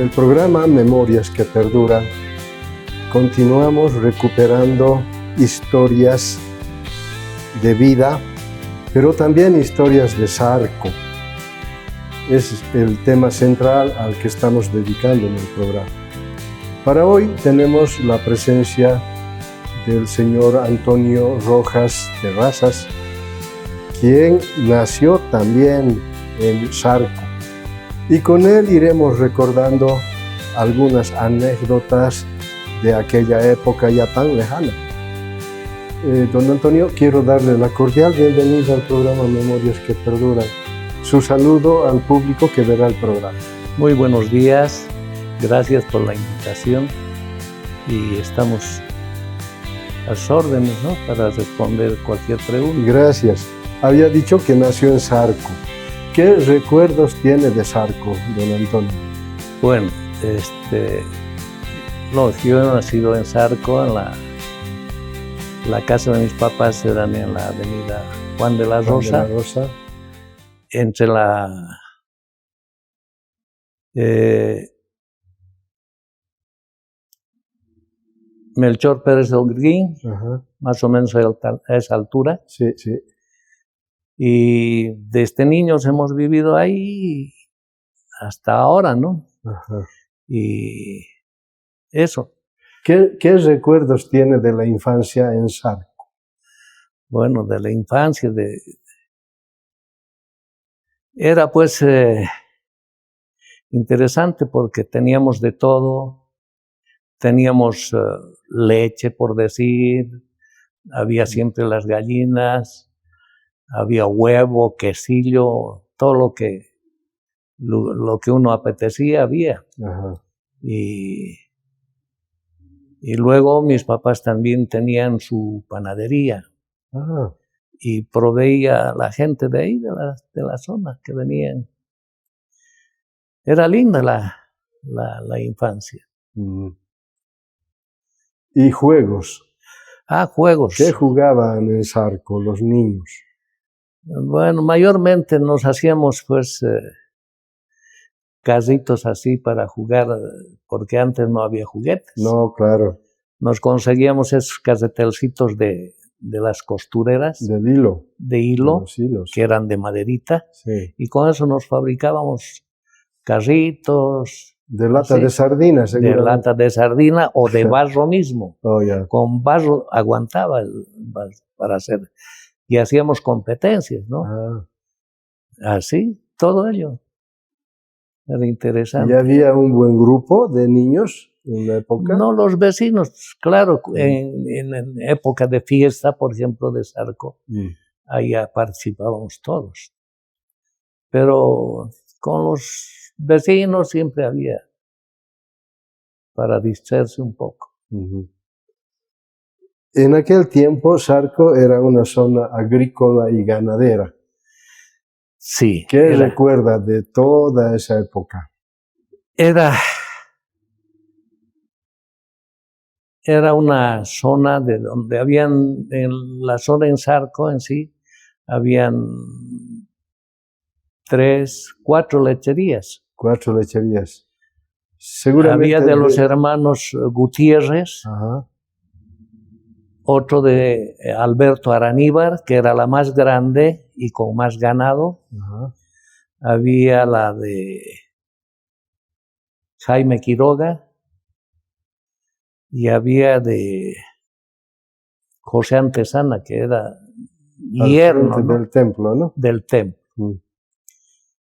el programa Memorias que Perduran, continuamos recuperando historias de vida, pero también historias de Zarco. Es el tema central al que estamos dedicando en el programa. Para hoy tenemos la presencia del señor Antonio Rojas Terrazas, quien nació también en Zarco. Y con él iremos recordando algunas anécdotas de aquella época ya tan lejana. Don Antonio, quiero darle la cordial bienvenida al programa Memorias que Perduran. Su saludo al público que verá el programa. Muy buenos días, gracias por la invitación y estamos a las órdenes, ¿no?, para responder cualquier pregunta. Gracias. Había dicho que nació en Zarco. ¿Qué recuerdos tiene de Zarco, don Antonio? Bueno, yo he nacido en Zarco, en la casa de mis papás eran en la avenida Juan de la Rosa, entre la Melchor Pérez de Holguín, más o menos a esa altura. Sí, sí. Y desde niños hemos vivido ahí hasta ahora, ¿no? Ajá. Y eso. ¿Qué recuerdos tiene de la infancia en Zarco? Bueno, de la infancia, era pues interesante porque teníamos de todo, teníamos leche, por decir, había siempre las gallinas, había huevo, quesillo, todo lo que uno apetecía había. Ajá. Y luego mis papás también tenían su panadería. Ah. Y proveía a la gente de ahí, de la zona que venían. Era linda la infancia. ¿Y juegos? Juegos. ¿Qué jugaban en Zarco los niños? Bueno, mayormente nos hacíamos pues carritos así para jugar, porque antes no había juguetes. No, claro. Nos conseguíamos esos carretelcitos de las costureras. De hilo. De hilo, los hilos, que eran de maderita. Sí. Y con eso nos fabricábamos carritos. De lata de sardina, seguro. De lata de sardina o de barro mismo. Oh, yeah. Con barro aguantaba el barro para hacer. Y hacíamos competencias, ¿no? Así, todo ello. Era interesante. ¿Y había un buen grupo de niños en la época? No, los vecinos, claro, en época de fiesta, por ejemplo, de Zarco, ahí participábamos todos. Pero con los vecinos siempre había para distraerse un poco. En aquel tiempo, Zarco era una zona agrícola y ganadera. Sí. ¿Qué recuerda de toda esa época? Era una zona de donde habían, en la zona en Zarco en sí, habían 3, 4 lecherías. 4 lecherías. Seguramente había de los hermanos Gutiérrez. Ajá. Otro de Alberto Araníbar, que era la más grande y con más ganado. Ajá. Había la de Jaime Quiroga y había de José Antesana, que era yerno, ¿no?, del templo, ¿no? Del templo.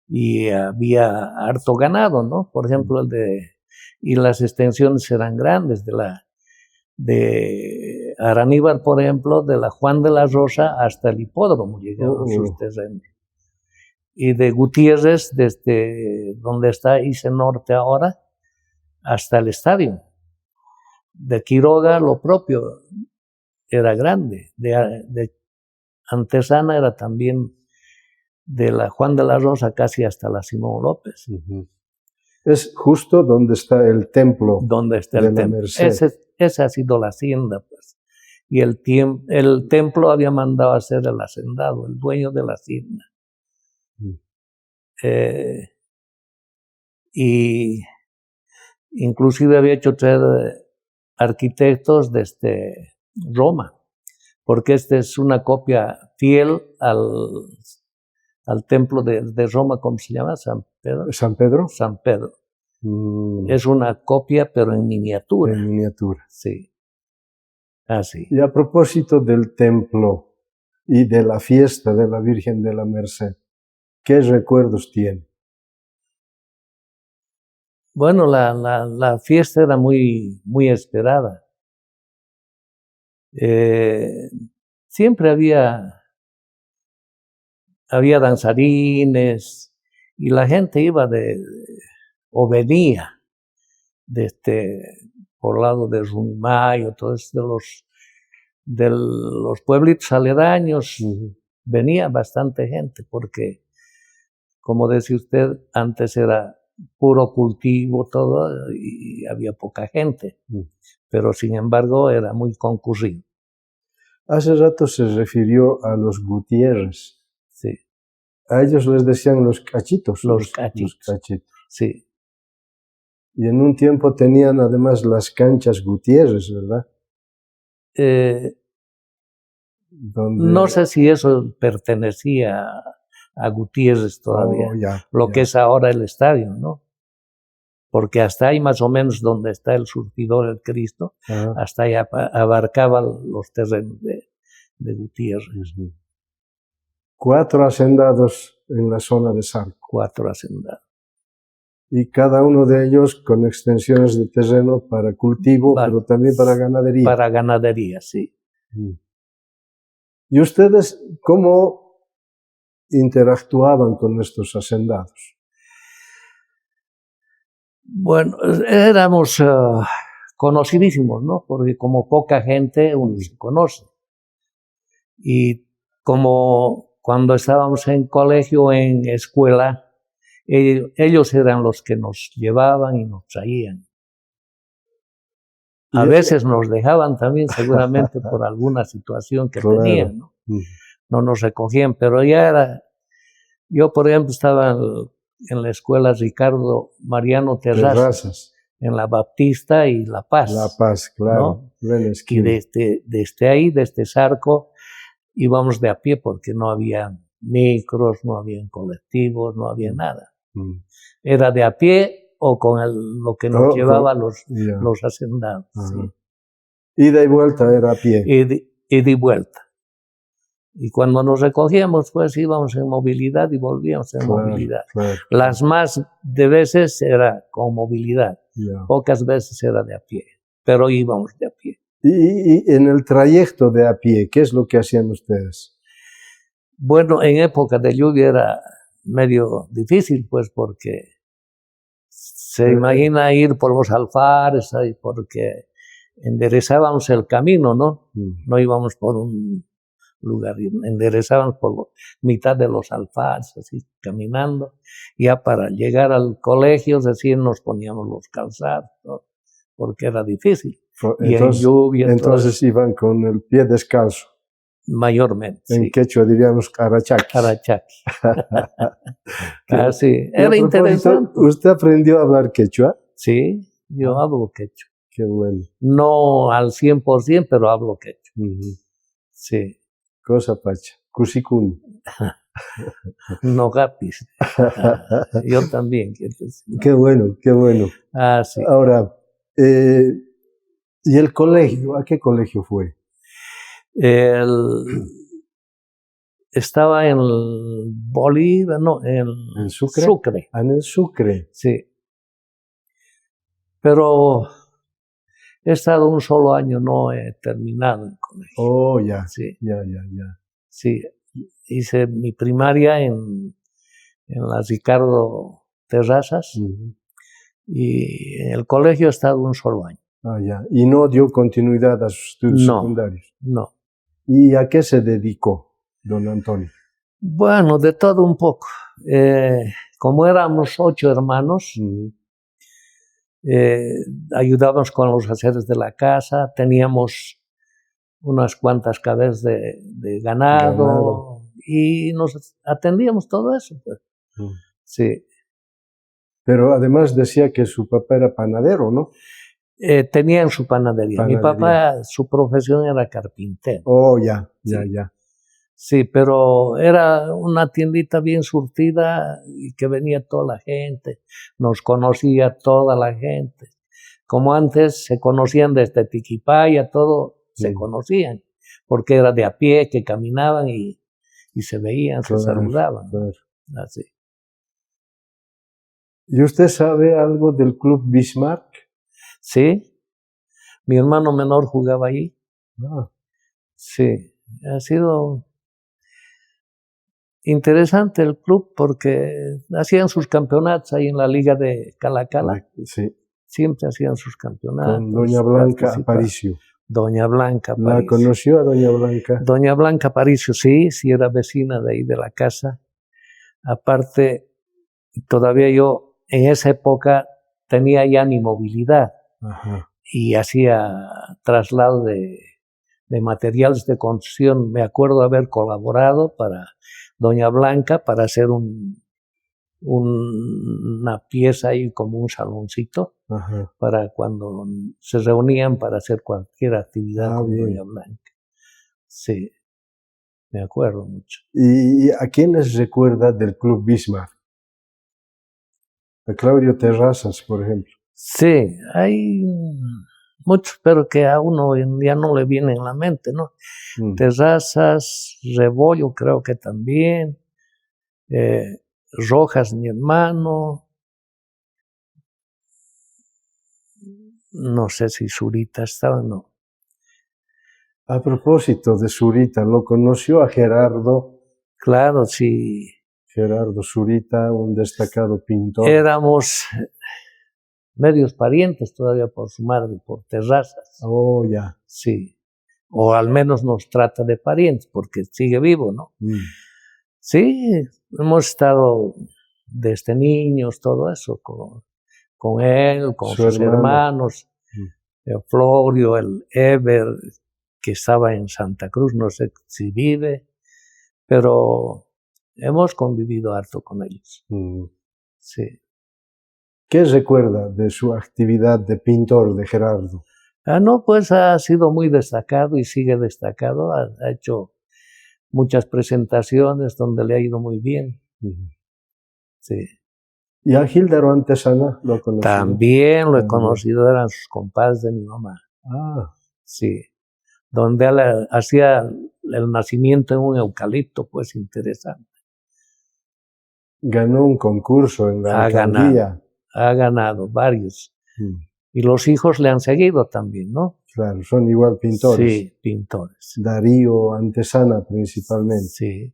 Y había harto ganado, ¿no? Por ejemplo, y las extensiones eran grandes de Araníbar, por ejemplo, de la Juan de la Rosa hasta el hipódromo llegaron sus terrenos. Y de Gutiérrez, desde donde está Ice Norte ahora, hasta el estadio. De Quiroga, lo propio, era grande. De Antesana era también de la Juan de la Rosa casi hasta la Simón López. Es justo donde está el templo. Donde está el templo. Esa ha sido la hacienda, pues. Y el templo había mandado a hacer el hacendado, el dueño de la hacienda. Y Inclusive había hecho traer arquitectos desde Roma, porque esta es una copia fiel al templo de Roma, ¿cómo se llama? San Pedro. ¿San Pedro? San Pedro. Es una copia, pero en miniatura. En miniatura. Sí. Así. Y a propósito del templo y de la fiesta de la Virgen de la Merced, ¿qué recuerdos tiene? Bueno, la fiesta era muy esperada. Siempre había danzarines y la gente iba o venía por lado de Rumimayo, todos de los pueblitos aledaños. Venía bastante gente porque, como decía usted, antes era puro cultivo todo y había poca gente, pero sin embargo era muy concurrido. Hace rato se refirió a los Gutiérrez. Sí. A ellos les decían los cachitos. Los cachitos. Sí. Y en un tiempo tenían además las canchas Gutiérrez, ¿verdad? No sé si eso pertenecía a Gutiérrez todavía, que es ahora el estadio, ¿no? Porque hasta ahí más o menos donde está el surtidor del Cristo, hasta ahí abarcaba los terrenos de Gutiérrez. 4 hacendados en la zona de Zarco. 4 hacendados. Y cada uno de ellos con extensiones de terreno para cultivo, pero también para ganadería. Para ganadería, sí. ¿Y ustedes cómo interactuaban con estos hacendados? Bueno, éramos conocidísimos, ¿no? Porque como poca gente uno se conoce. Y como cuando estábamos en colegio, en escuela, ellos eran los que nos llevaban y nos traían. A veces nos dejaban también, seguramente por alguna situación que tenían, ¿no? No nos recogían, pero ya era... Yo, por ejemplo, estaba en la escuela Ricardo Mariano Terrazas, en la Baptista y La Paz. La Paz, claro. ¿no? Y desde ahí, desde Zarco, íbamos de a pie porque no había micros, no había colectivos, no había nada. Era de a pie o con lo que nos llevaba los hacendados. Sí. Ida y vuelta era a pie. Ida y vuelta. Y cuando nos recogíamos, pues íbamos en movilidad y volvíamos en movilidad. Las más de veces era con movilidad, pocas veces era de a pie, pero íbamos de a pie. Y en el trayecto de a pie, ¿qué es lo que hacían ustedes? Bueno, en época de lluvia era medio difícil, pues, porque se imagina ir por los alfares, porque enderezábamos el camino, ¿no? No íbamos por un lugar, enderezábamos por mitad de los alfares, así, caminando. Ya para llegar al colegio, recién nos poníamos los calzados, ¿no? Porque era difícil. Y en lluvia. Entonces iban con el pie descalzo. Mayormente, en quechua diríamos carachaqui. Sí, era interesante. ¿Usted aprendió a hablar quechua? Sí, yo hablo quechua. Qué bueno. No al 100%, pero hablo quechua. Sí. Cosa pacha. Cusikun. No gapis. Yo también. Qué bueno, qué bueno. Sí. Ahora, ¿y el colegio? ¿A qué colegio fue? Estaba en Bolívar, no, en Sucre. En el Sucre. Sí. Pero he estado un solo año, no he terminado el colegio. Oh, ya. Sí. Ya. Sí. Hice mi primaria en la Ricardo Terrazas y en el colegio he estado un solo año. Ah, ya. ¿Y no dio continuidad a sus estudios secundarios? No. ¿Y a qué se dedicó, don Antonio? Bueno, de todo un poco. Como éramos 8 hermanos, ayudábamos con los haceres de la casa, teníamos unas cuantas cabezas de ganado y nos atendíamos todo eso. Pues. Sí. Pero además decía que su papá era panadero, ¿no? Tenían su panadería. Mi papá, su profesión era carpintero. Oh, ya. Sí, pero era una tiendita bien surtida y que venía toda la gente, nos conocía toda la gente. Como antes se conocían desde Tiquipaya, todo se conocían, porque era de a pie, que caminaban y se veían, se saludaban. Claro. Así. ¿Y usted sabe algo del Club Bismarck? Sí, mi hermano menor jugaba ahí. Sí, ha sido interesante el club porque hacían sus campeonatos ahí en la liga de Calacala. Sí. Siempre hacían sus campeonatos. Con doña Blanca Aparicio. Doña Blanca Aparicio. ¿La conoció a doña Blanca? Doña Blanca Aparicio, sí era vecina de ahí de la casa. Aparte, todavía yo en esa época tenía ya mi movilidad. Ajá. Y hacía traslado de materiales de construcción. Me acuerdo haber colaborado para doña Blanca para hacer una pieza ahí como un saloncito. Ajá. Para cuando se reunían para hacer cualquier actividad con doña Blanca. Sí, me acuerdo mucho. ¿Y a quiénes recuerda del Club Bismarck? A Claudio Terrazas, por ejemplo. Sí, hay muchos, pero que a uno ya no le viene en la mente, ¿no? Terrazas, Rebollo creo que también, Rojas, mi hermano, no sé si Zurita estaba, no. A propósito de Zurita, ¿lo conoció a Gerardo? Claro, sí. Gerardo Zurita, un destacado pintor. Éramos medios parientes todavía por su madre, por Terrazas. Oh, ya. Sí. O al menos nos trata de parientes, porque sigue vivo, ¿no? Sí, hemos estado desde niños, todo eso, con él, con sus hermanos, el Florio, el Eber, que estaba en Santa Cruz, no sé si vive, pero hemos convivido harto con ellos. Sí. ¿Qué recuerda de su actividad de pintor de Gerardo? No, pues ha sido muy destacado y sigue destacado. Ha hecho muchas presentaciones donde le ha ido muy bien. Sí. ¿Y a Gíldaro Antesana lo conoció? También lo he conocido, eran sus compadres de mi mamá. Sí. Donde él hacía el nacimiento en un eucalipto, pues interesante. Ganó un concurso en la alcaldía. Ha ganado varios. Y los hijos le han seguido también, ¿no? Claro, son igual pintores. Sí, pintores. Darío Antesana principalmente. Sí.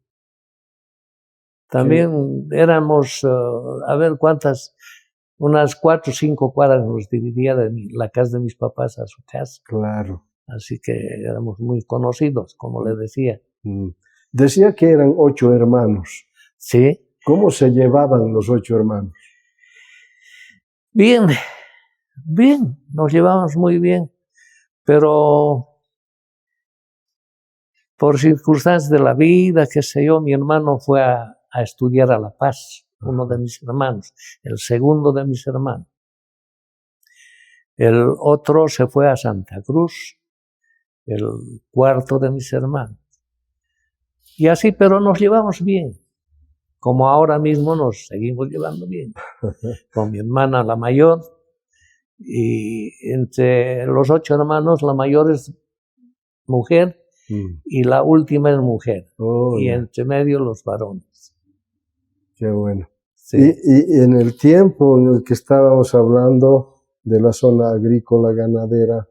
También éramos, a ver cuántas, unas 4 o 5 cuadras nos dividía de la casa de mis papás a su casa. Claro. Así que éramos muy conocidos, como le decía. Decía que eran 8 hermanos. Sí. ¿Cómo se llevaban los 8 hermanos? Bien, nos llevamos muy bien, pero por circunstancias de la vida, qué sé yo, mi hermano fue a estudiar a La Paz, uno de mis hermanos, el segundo de mis hermanos. El otro se fue a Santa Cruz, el cuarto de mis hermanos. Y así, pero nos llevamos bien, como ahora mismo nos seguimos llevando bien, con mi hermana la mayor. Y entre los 8 hermanos, la mayor es mujer y la última es mujer. Y entre medio los varones. Qué bueno. Sí. Y en el tiempo en el que estábamos hablando de la zona agrícola ganadera,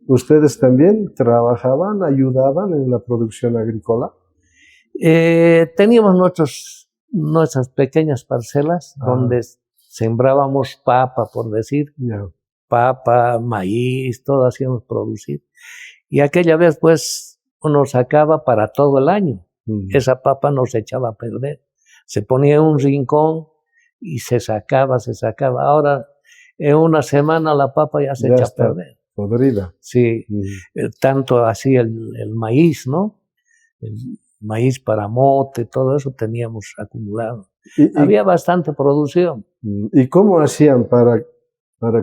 ¿ustedes también trabajaban, ayudaban en la producción agrícola? Teníamos nuestras pequeñas parcelas donde sembrábamos papa, por decir, papa, maíz, todo hacíamos producir. Y aquella vez, pues, uno sacaba para todo el año. Esa papa no se echaba a perder. Se ponía en un rincón y se sacaba. Ahora, en una semana la papa ya se echa a perder. Podrida. Sí, tanto así el maíz, ¿no? El maíz para mote, todo eso teníamos acumulado. Había bastante producción. ¿Y cómo hacían para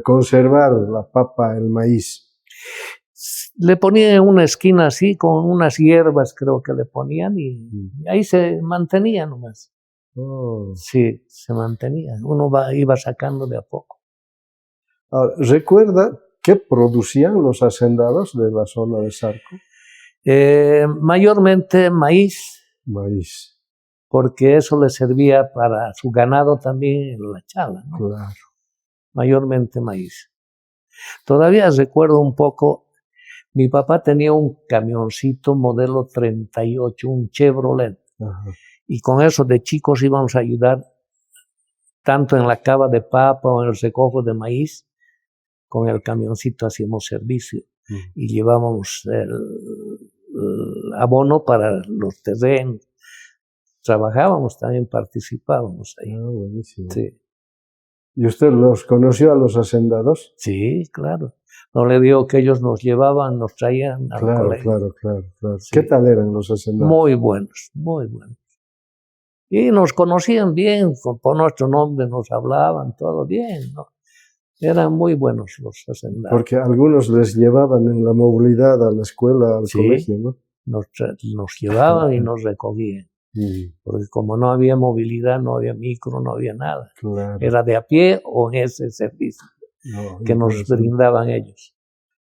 conservar la papa, el maíz? Le ponían en una esquina así, con unas hierbas creo que le ponían, y ahí se mantenía nomás. Oh. Sí, se mantenía. Uno iba sacando de a poco. Ahora, ¿recuerda qué producían los hacendados de la zona de Sarco? Mayormente maíz. Maíz. Porque eso le servía para su ganado también en la chala, ¿no? Claro. Mayormente maíz. Todavía recuerdo un poco, mi papá tenía un camioncito modelo 38, un Chevrolet. Ajá. Y con eso de chicos íbamos a ayudar tanto en la cava de papa o en el recojo de maíz. Con el camioncito hacíamos servicio y llevábamos el abono para los terrenos. Trabajábamos también, participábamos ahí. Ah, buenísimo. Sí. ¿Y usted los conoció a los hacendados? Sí, claro. No le digo que ellos nos llevaban, nos traían al colegio. Claro. Sí. ¿Qué tal eran los hacendados? Muy buenos, muy buenos. Y nos conocían bien, por nuestro nombre nos hablaban, todo bien, ¿no? Eran muy buenos los hacendados. Porque algunos les llevaban en la movilidad a la escuela, al colegio, ¿no? Nos llevaban y nos recogían. Porque como no había movilidad, no había micro, no había nada. Claro. Era de a pie o en ese servicio que nos brindaban ellos.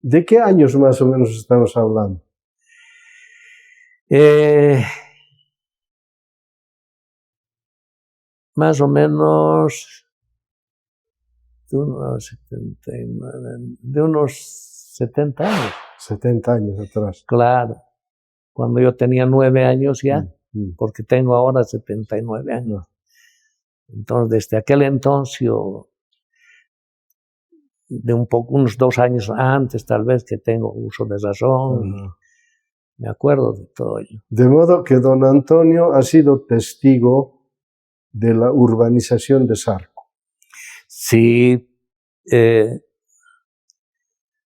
¿De qué años más o menos estamos hablando? Más o menos de unos 70 años. 70 años atrás. Claro. Cuando yo tenía 9 años ya, porque tengo ahora 79 años. Entonces, desde aquel entonces, de unos 2 años antes, tal vez, que tengo uso de razón, y me acuerdo de todo ello. De modo que don Antonio ha sido testigo de la urbanización de Sarco. Sí,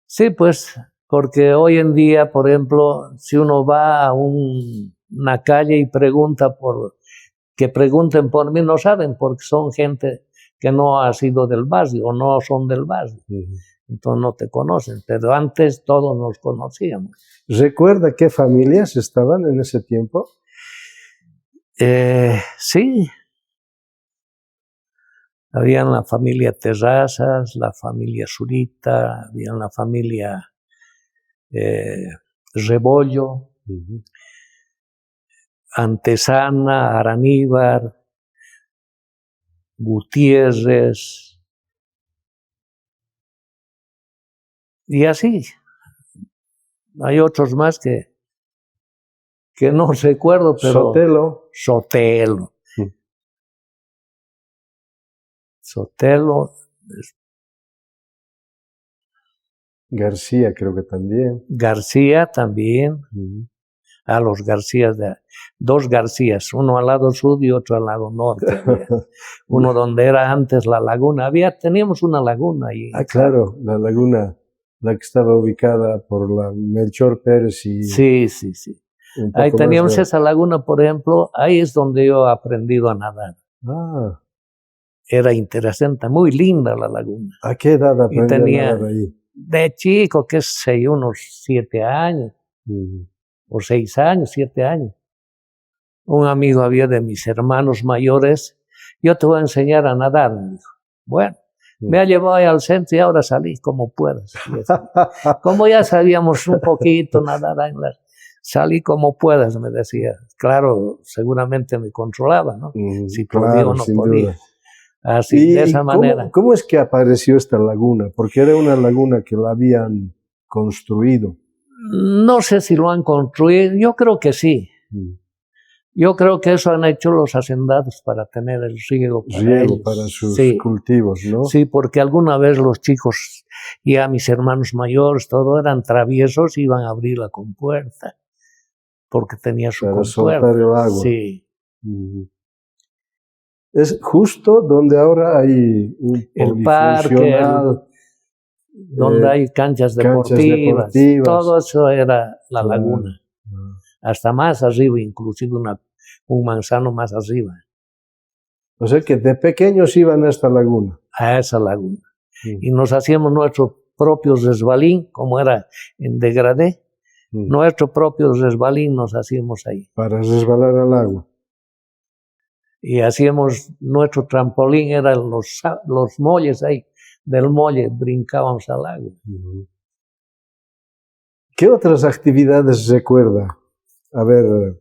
sí, pues, porque hoy en día, por ejemplo, si uno va a una calle y que pregunten por mí, no saben, porque son gente que no ha sido del barrio o no son del barrio. Entonces no te conocen, pero antes todos nos conocíamos. ¿Recuerda qué familias estaban en ese tiempo? Sí. Había la familia Terrazas, la familia Zurita, había la familia Rebollo, Antesana, Araníbar, Gutiérrez, y así. Hay otros más que no recuerdo, pero... Sotelo. Sotelo. García creo que también. García también. A los Garcías, dos Garcías, uno al lado sur y otro al lado norte. Uno donde era antes la laguna. Teníamos una laguna ahí. Ah, claro, la laguna, la que estaba ubicada por la Melchor Pérez y... Sí. Ahí teníamos esa laguna, por ejemplo, ahí es donde yo he aprendido a nadar. Ah. Era interesante, muy linda la laguna. ¿A qué edad aprendí a nadar ahí? De chico, qué sé yo, unos 7 años. O 6 años, 7 años. Un amigo había de mis hermanos mayores, yo te voy a enseñar a nadar, me dijo. Bueno, me ha llevado ahí al centro y ahora salí como puedas. Como ya sabíamos un poquito nadar, salí como puedas, me decía. Claro, seguramente me controlaba, ¿no? Si podía o no podía. Duda. Así, de esa manera. ¿Cómo es que apareció esta laguna? Porque era una laguna que la habían construido. No sé si lo han construido, yo creo que sí. Yo creo que eso han hecho los hacendados para tener el riego para sus cultivos, ¿no? Sí, porque alguna vez los chicos, ya mis hermanos mayores, todos eran traviesos, iban a abrir la compuerta, porque tenía su compuerta. Para soltar el agua. Sí. Es justo donde ahora hay un el parque, donde hay canchas deportivas, todo eso era la laguna. Hasta más arriba, inclusive un manzano más arriba. O sea que de pequeños iban a esta laguna. A esa laguna. Y nos hacíamos nuestro propio resbalín, como era en degradé. Nuestro propio resbalín nos hacíamos ahí. Para resbalar al agua. Y hacíamos nuestro trampolín, eran los molles ahí. Del molle brincábamos al agua. ¿Qué otras actividades recuerda haber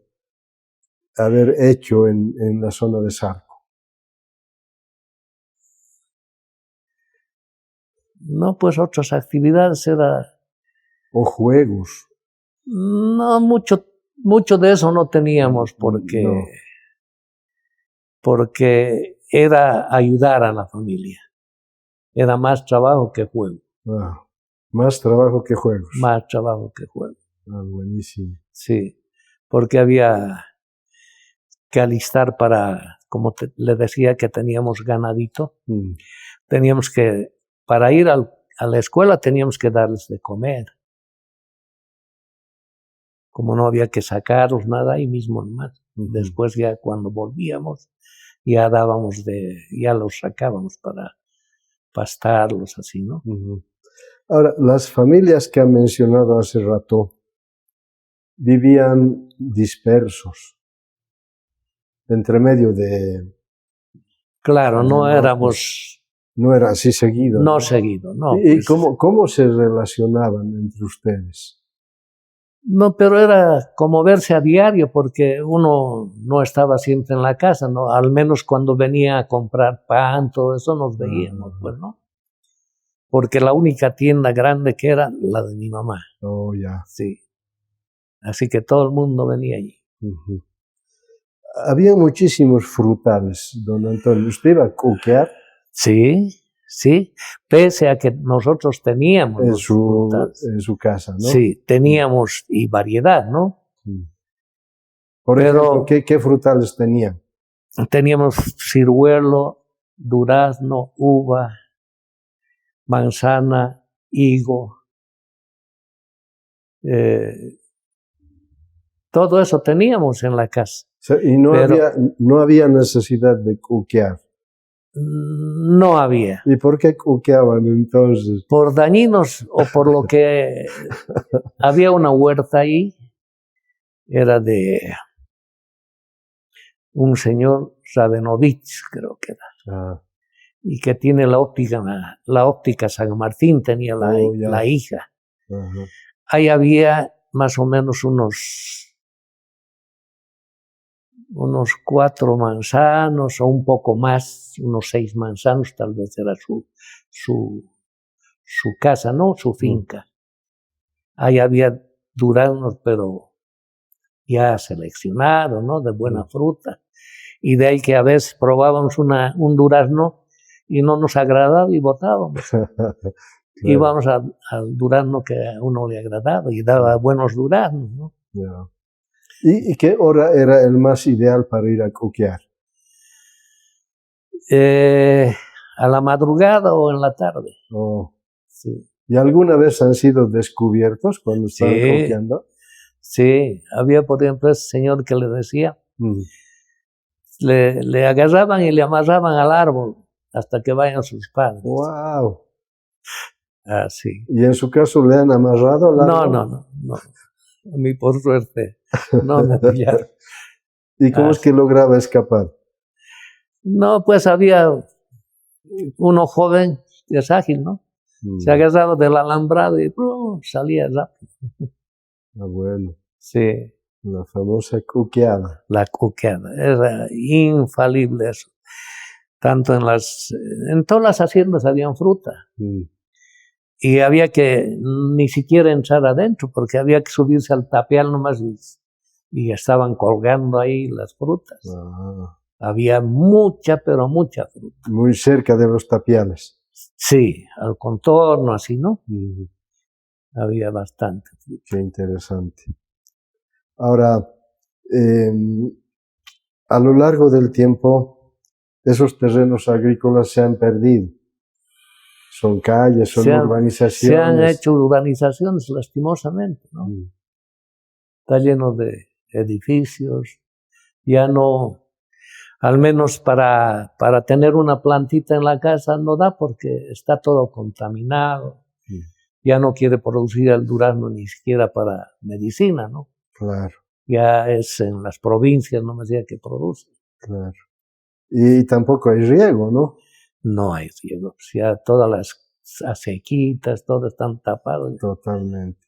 hecho en la zona de Sarco? No, pues otras actividades era... ¿O juegos? No, mucho de eso no teníamos porque era ayudar a la familia. Era más trabajo que juego. Más trabajo que juegos. Más trabajo que juego. Buenísimo. Sí, porque había que alistar para, como le decía que teníamos ganadito, teníamos que, para ir a la escuela teníamos que darles de comer. Como no había que sacarlos nada ahí mismo nomás. Después ya cuando volvíamos, ya los sacábamos para pastarlos así, ¿no? Ahora, las familias que han mencionado hace rato vivían dispersos, entre medio de... Claro, no éramos... No era así seguido. No seguido, no. ¿Y cómo se relacionaban entre ustedes? No, pero era como verse a diario, porque uno no estaba siempre en la casa, ¿no? Al menos cuando venía a comprar pan, todo eso nos veíamos, pues, ¿no? Porque la única tienda grande que era la de mi mamá. Oh, ya. Sí. Así que todo el mundo venía allí. Había muchísimos frutales, don Antonio. ¿Usted iba a cuquear? Sí, sí. Pese a que nosotros teníamos en su casa, ¿no? Sí, teníamos y variedad, ¿no? Por ejemplo, ¿qué frutales tenían? Teníamos ciruelo, durazno, uva, manzana, higo. Todo eso teníamos en la casa. Y no había necesidad de cuquear. No había. ¿Y por qué cuqueaban entonces? Por dañinos o por lo que había una huerta ahí, era de un señor Rabenovich, creo que era, y que tiene la óptica San Martín, tenía la hija. Ahí había más o menos unos 4 manzanos o un poco más, unos 6 manzanos, tal vez era su casa, ¿no? Su finca. Ahí había duraznos, pero ya seleccionados, ¿no? De buena fruta. Y de ahí que a veces probábamos un durazno y no nos agradaba y botábamos. Claro. Íbamos al durazno que a uno le agradaba y daba buenos duraznos, ¿no? Yeah. ¿Y qué hora era el más ideal para ir a cuquear? A la madrugada o en la tarde. Sí. ¿Y alguna vez han sido descubiertos cuando estaban cuqueando? Sí, había por ejemplo ese señor que le decía, le agarraban y le amarraban al árbol hasta que vayan sus padres. ¡Wow! Así. ¿Y en su caso le han amarrado al árbol? No. A mí por suerte no me pillaron. ¿Y cómo es que lograba escapar? No, pues había uno joven, es ágil, ¿no? Se agarraba del alambrado y salía rápido. Bueno. Sí. La famosa cuqueada. La cuqueada, era infalible eso. Tanto en todas las haciendas habían fruta. Y había que ni siquiera entrar adentro, porque había que subirse al tapial nomás y estaban colgando ahí las frutas. Había mucha, pero mucha fruta. Muy cerca de los tapiales. Sí, al contorno, así, ¿no? Había bastante fruta. Qué interesante. Ahora, a lo largo del tiempo, esos terrenos agrícolas se han perdido. Son calles, son urbanizaciones. Se han hecho urbanizaciones, lastimosamente, ¿no? Está lleno de edificios. Ya no... Al menos para tener una plantita en la casa no da porque está todo contaminado. Ya no quiere producir el durazno ni siquiera para medicina, ¿no? Claro. Ya es en las provincias nomás ya que produce. Claro. Y tampoco hay riego, ¿no? No hay riego. Ya todas las acequitas, todo están tapados. Totalmente.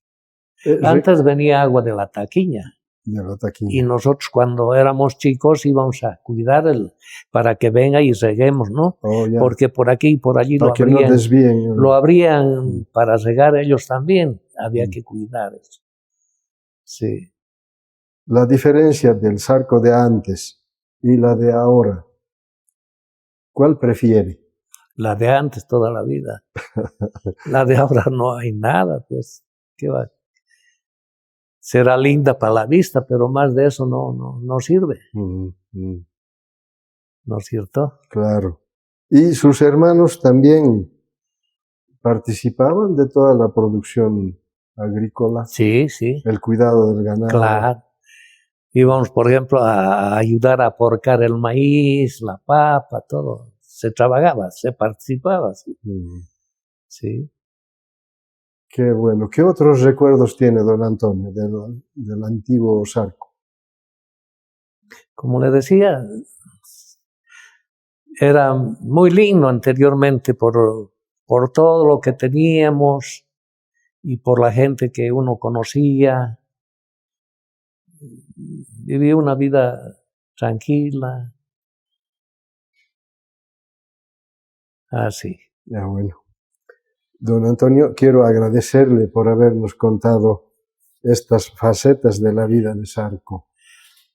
Antes venía agua de la taquiña. De la taquiña. Y nosotros cuando éramos chicos íbamos a cuidar para que venga y reguemos, ¿no? Porque por aquí y por allí para lo abrían para regar ellos también. Había que cuidar eso. Sí. La diferencia del Sarco de antes y la de ahora, ¿cuál prefiere? La de antes toda la vida. La de ahora no hay nada, pues. ¿Qué va? Será linda para la vista, pero más de eso no sirve. ¿No es cierto? Claro. ¿Y sus hermanos también participaban de toda la producción agrícola? Sí, sí. El cuidado del ganado. Claro. Íbamos, por ejemplo, a ayudar a porcar el maíz, la papa, todo. Se trabajaba, se participaba. Sí. Sí. Qué bueno. ¿Qué otros recuerdos tiene don Antonio del antiguo Sarco? Como le decía, era muy lindo anteriormente por todo lo que teníamos y por la gente que uno conocía. Viví una vida tranquila. Así. Ya, bueno. Don Antonio, quiero agradecerle por habernos contado estas facetas de la vida de Sarco.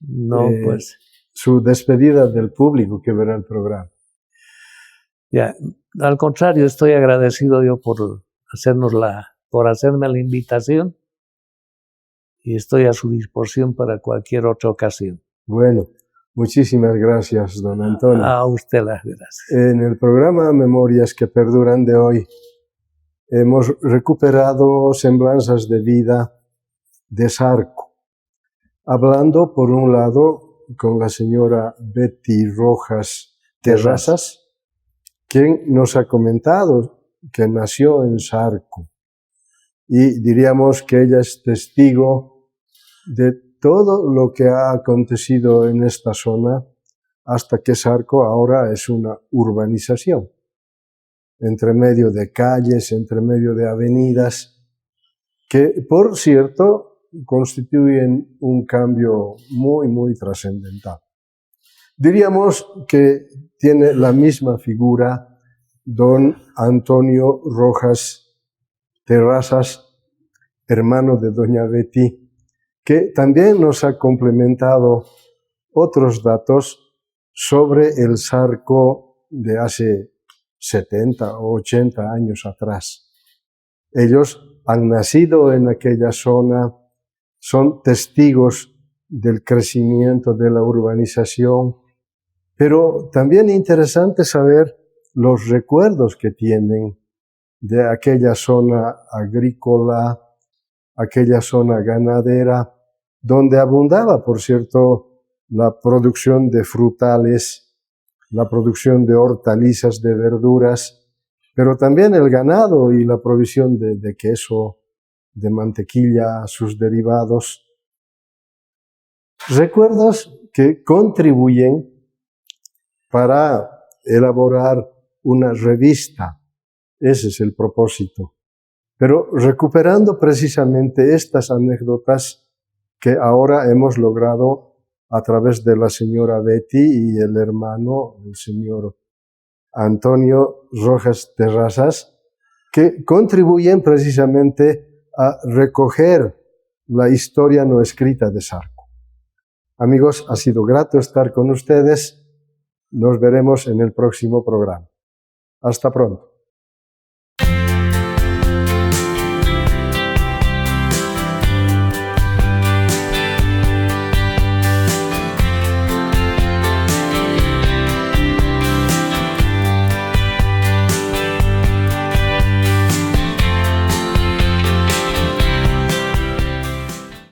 No, pues. Su despedida del público que verá el programa. Ya, al contrario, estoy agradecido yo por hacerme la invitación y estoy a su disposición para cualquier otra ocasión. Bueno, muchísimas gracias, don Antonio. A usted las gracias. En el programa Memorias que Perduran de hoy hemos recuperado semblanzas de vida de Sarco, hablando por un lado con la señora Betty Rojas Terrazas, quien nos ha comentado que nació en Sarco y diríamos que ella es testigo de todo lo que ha acontecido en esta zona hasta que Sarco ahora es una urbanización, entre medio de calles, entre medio de avenidas, que por cierto constituyen un cambio muy, muy trascendental. Diríamos que tiene la misma figura don Antonio Rojas Terrazas, hermano de doña Betty, que también nos ha complementado otros datos sobre el Sarco de hace 70 o 80 años atrás. Ellos han nacido en aquella zona, son testigos del crecimiento de la urbanización, pero también interesante saber los recuerdos que tienen de aquella zona agrícola, aquella zona ganadera, donde abundaba, por cierto, la producción de frutales, la producción de hortalizas, de verduras, pero también el ganado y la provisión de queso, de mantequilla, sus derivados. Recuerdos que contribuyen para elaborar una revista. Ese es el propósito. Pero recuperando precisamente estas anécdotas que ahora hemos logrado a través de la señora Betty y el hermano, el señor Antonio Rojas Terrazas, que contribuyen precisamente a recoger la historia no escrita de Sarco. Amigos, ha sido grato estar con ustedes. Nos veremos en el próximo programa. Hasta pronto.